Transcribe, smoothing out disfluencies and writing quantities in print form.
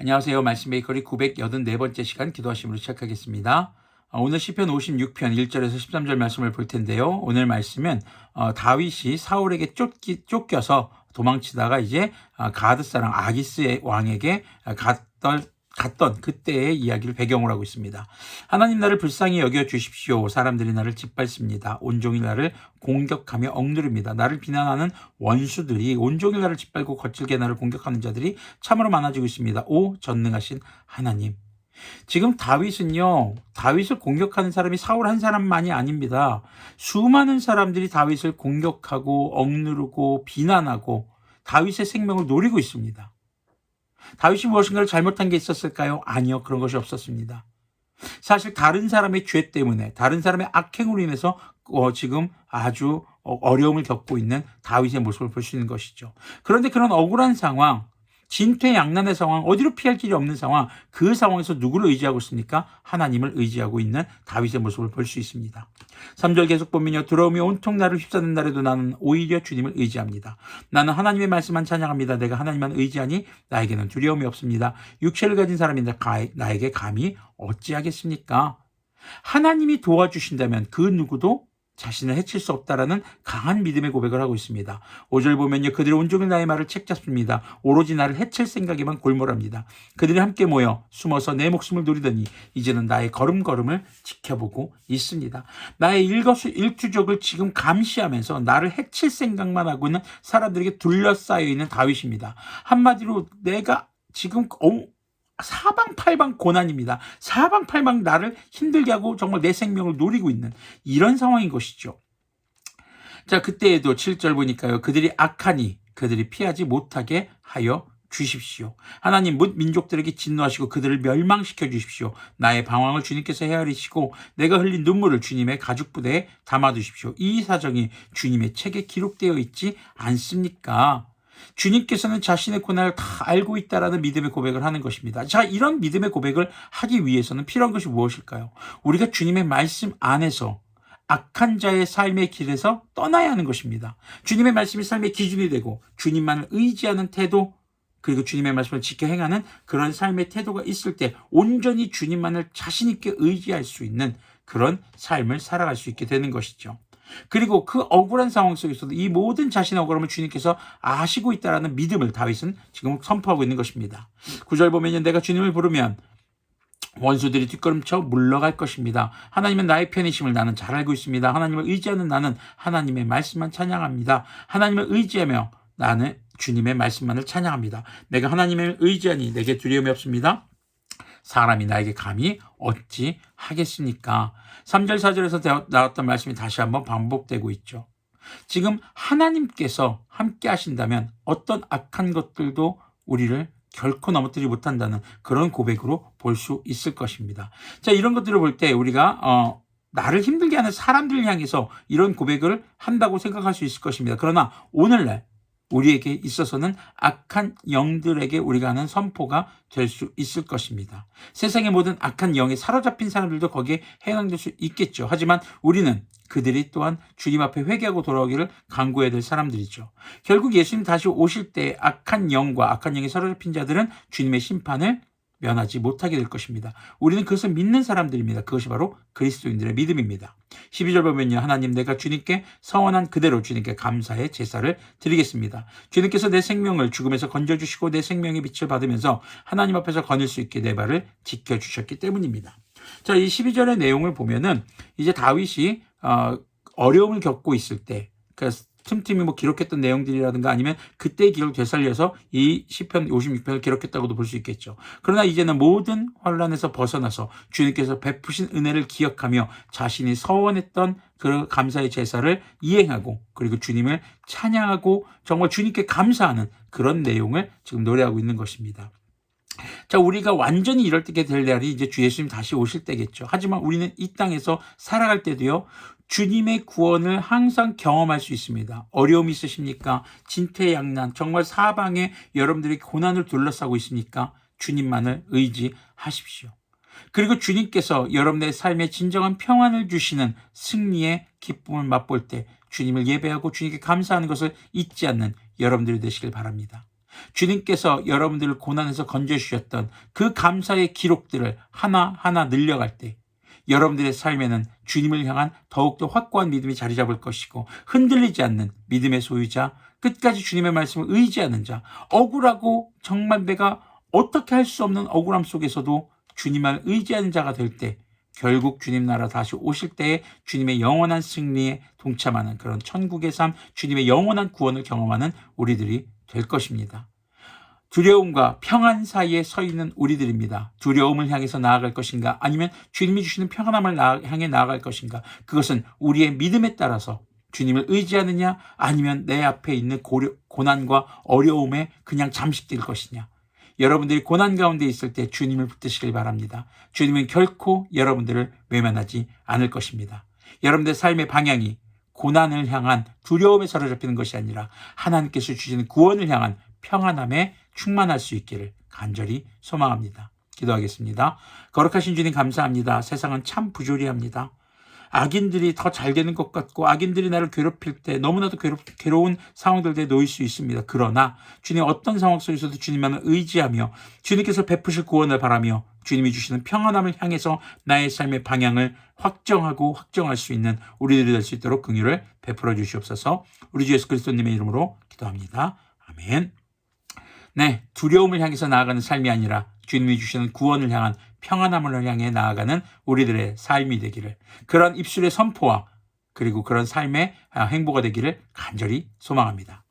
안녕하세요. 말씀 베이커리 984번째 시간 기도하심으로 시작하겠습니다. 오늘 시편 56편 1절에서 13절 말씀을 볼 텐데요. 오늘 말씀은 다윗이 사울에게 쫓겨서 도망치다가 이제 가드 사람 아기스 왕에게 갔던 그때의 이야기를 배경으로 하고 있습니다. 하나님 나를 불쌍히 여겨 주십시오. 사람들이 나를 짓밟습니다. 온종일 나를 공격하며 억누릅니다. 나를 비난하는 원수들이 온종일 나를 짓밟고 거칠게 나를 공격하는 자들이 참으로 많아지고 있습니다. 오 전능하신 하나님. 지금 다윗을 공격하는 사람이 사울 한 사람만이 아닙니다. 수많은 사람들이 다윗을 공격하고 억누르고 비난하고 다윗의 생명을 노리고 있습니다. 다윗이 무엇인가를 잘못한 게 있었을까요? 아니요. 그런 것이 없었습니다. 사실 다른 사람의 죄 때문에, 다른 사람의 악행으로 인해서 지금 아주 어려움을 겪고 있는 다윗의 모습을 볼 수 있는 것이죠. 그런데 그런 억울한 상황, 진퇴양난의 상황, 어디로 피할 길이 없는 상황, 그 상황에서 누구를 의지하고 있습니까? 하나님을 의지하고 있는 다윗의 모습을 볼 수 있습니다. 3절 계속 보면요. 두려움이 온통 나를 휩싸는 날에도 나는 오히려 주님을 의지합니다. 나는 하나님의 말씀만 찬양합니다. 내가 하나님만 의지하니 나에게는 두려움이 없습니다. 육체를 가진 사람이 나에게 감히 어찌하겠습니까? 하나님이 도와주신다면 그 누구도 자신을 해칠 수 없다라는 강한 믿음의 고백을 하고 있습니다. 5절 보면요. 그들이 온종일 나의 말을 책잡습니다. 오로지 나를 해칠 생각에만 골몰합니다. 그들이 함께 모여 숨어서 내 목숨을 노리더니 이제는 나의 걸음걸음을 지켜보고 있습니다. 나의 일거수일투족을 지금 감시하면서 나를 해칠 생각만 하고 있는 사람들에게 둘러싸여 있는 다윗입니다. 한마디로 내가 지금 사방팔방 고난입니다. 사방팔방 나를 힘들게 하고 정말 내 생명을 노리고 있는 이런 상황인 것이죠. 자, 그때에도 7절 보니까요. 그들이 악하니 그들이 피하지 못하게 하여 주십시오. 하나님 뭇 민족들에게 진노하시고 그들을 멸망시켜 주십시오. 나의 방황을 주님께서 헤아리시고 내가 흘린 눈물을 주님의 가죽부대에 담아두십시오. 이 사정이 주님의 책에 기록되어 있지 않습니까? 주님께서는 자신의 고난을 다 알고 있다라는 믿음의 고백을 하는 것입니다. 자, 이런 믿음의 고백을 하기 위해서는 필요한 것이 무엇일까요? 우리가 주님의 말씀 안에서 악한 자의 삶의 길에서 떠나야 하는 것입니다. 주님의 말씀이 삶의 기준이 되고 주님만을 의지하는 태도, 그리고 주님의 말씀을 지켜 행하는 그런 삶의 태도가 있을 때 온전히 주님만을 자신 있게 의지할 수 있는 그런 삶을 살아갈 수 있게 되는 것이죠. 그리고 그 억울한 상황 속에서도 이 모든 자신의 억울함을 주님께서 아시고 있다는 믿음을 다윗은 지금 선포하고 있는 것입니다. 9절 보면 내가 주님을 부르면 원수들이 뒷걸음쳐 물러갈 것입니다. 하나님은 나의 편이심을 나는 잘 알고 있습니다. 하나님을 의지하는 나는 하나님의 말씀만 찬양합니다. 하나님을 의지하며 나는 주님의 말씀만을 찬양합니다. 내가 하나님을 의지하니 내게 두려움이 없습니다. 사람이 나에게 감히 어찌 하겠습니까? 3절 4절에서 나왔던 말씀이 다시 한번 반복되고 있죠. 지금 하나님께서 함께 하신다면 어떤 악한 것들도 우리를 결코 넘어뜨리지 못한다는 그런 고백으로 볼 수 있을 것입니다. 자, 이런 것들을 볼 때 우리가 나를 힘들게 하는 사람들을 향해서 이런 고백을 한다고 생각할 수 있을 것입니다. 그러나 오늘날 우리에게 있어서는 악한 영들에게 우리가 하는 선포가 될 수 있을 것입니다. 세상의 모든 악한 영에 사로잡힌 사람들도 거기에 해당될 수 있겠죠. 하지만 우리는 그들이 또한 주님 앞에 회개하고 돌아오기를 간구해야 될 사람들이죠. 결국 예수님 다시 오실 때 악한 영과 악한 영에 사로잡힌 자들은 주님의 심판을 면하지 못하게 될 것입니다. 우리는 그것을 믿는 사람들입니다. 그것이 바로 그리스도인들의 믿음입니다. 12절 보면요. 하나님 내가 주님께 서원한 그대로 주님께 감사의 제사를 드리겠습니다. 주님께서 내 생명을 죽음에서 건져주시고 내 생명의 빛을 받으면서 하나님 앞에서 거닐 수 있게 내 발을 지켜주셨기 때문입니다. 자, 이 12절의 내용을 보면은 이제 다윗이 어려움을 겪고 있을 때 틈틈이 기록했던 내용들이라든가 아니면 그때의 기록을 되살려서 이 시편 56편을 기록했다고도 볼 수 있겠죠. 그러나 이제는 모든 환란에서 벗어나서 주님께서 베푸신 은혜를 기억하며 자신이 서원했던 그 감사의 제사를 이행하고 그리고 주님을 찬양하고 정말 주님께 감사하는 그런 내용을 지금 노래하고 있는 것입니다. 자, 우리가 완전히 이럴 때 될 날이 이제 주 예수님 다시 오실 때겠죠. 하지만 우리는 이 땅에서 살아갈 때도요. 주님의 구원을 항상 경험할 수 있습니다. 어려움이 있으십니까? 진퇴양난, 정말 사방에 여러분들이 고난을 둘러싸고 있습니까? 주님만을 의지하십시오. 그리고 주님께서 여러분의 삶에 진정한 평안을 주시는 승리의 기쁨을 맛볼 때 주님을 예배하고 주님께 감사하는 것을 잊지 않는 여러분들이 되시길 바랍니다. 주님께서 여러분들을 고난에서 건져주셨던 그 감사의 기록들을 하나하나 늘려갈 때 여러분들의 삶에는 주님을 향한 더욱더 확고한 믿음이 자리 잡을 것이고, 흔들리지 않는 믿음의 소유자, 끝까지 주님의 말씀을 의지하는 자, 억울하고 정말 내가 어떻게 할 수 없는 억울함 속에서도 주님을 의지하는 자가 될 때, 결국 주님 나라 다시 오실 때에 주님의 영원한 승리에 동참하는 그런 천국의 삶, 주님의 영원한 구원을 경험하는 우리들이 될 것입니다. 두려움과 평안 사이에 서 있는 우리들입니다. 두려움을 향해서 나아갈 것인가, 아니면 주님이 주시는 평안함을 향해 나아갈 것인가, 그것은 우리의 믿음에 따라서 주님을 의지하느냐, 아니면 내 앞에 있는 고난과 어려움에 그냥 잠식될 것이냐. 여러분들이 고난 가운데 있을 때 주님을 붙드시길 바랍니다. 주님은 결코 여러분들을 외면하지 않을 것입니다. 여러분들의 삶의 방향이 고난을 향한 두려움에 사로잡히는 것이 아니라 하나님께서 주시는 구원을 향한 평안함에 충만할 수 있기를 간절히 소망합니다. 기도하겠습니다. 거룩하신 주님 감사합니다. 세상은 참 부조리합니다. 악인들이 더 잘 되는 것 같고, 악인들이 나를 괴롭힐 때 너무나도 괴로운 상황들에 놓일 수 있습니다. 그러나 주님, 어떤 상황 속에서도 주님만을 의지하며 주님께서 베푸실 구원을 바라며 주님이 주시는 평안함을 향해서 나의 삶의 방향을 확정할 수 있는 우리들이 될 수 있도록 긍휼을 베풀어 주시옵소서. 우리 주 예수 그리스도님의 이름으로 기도합니다. 아멘. 네, 두려움을 향해서 나아가는 삶이 아니라 주님이 주시는 구원을 향한 평안함을 향해 나아가는 우리들의 삶이 되기를, 그런 입술의 선포와 그리고 그런 삶의 행보가 되기를 간절히 소망합니다.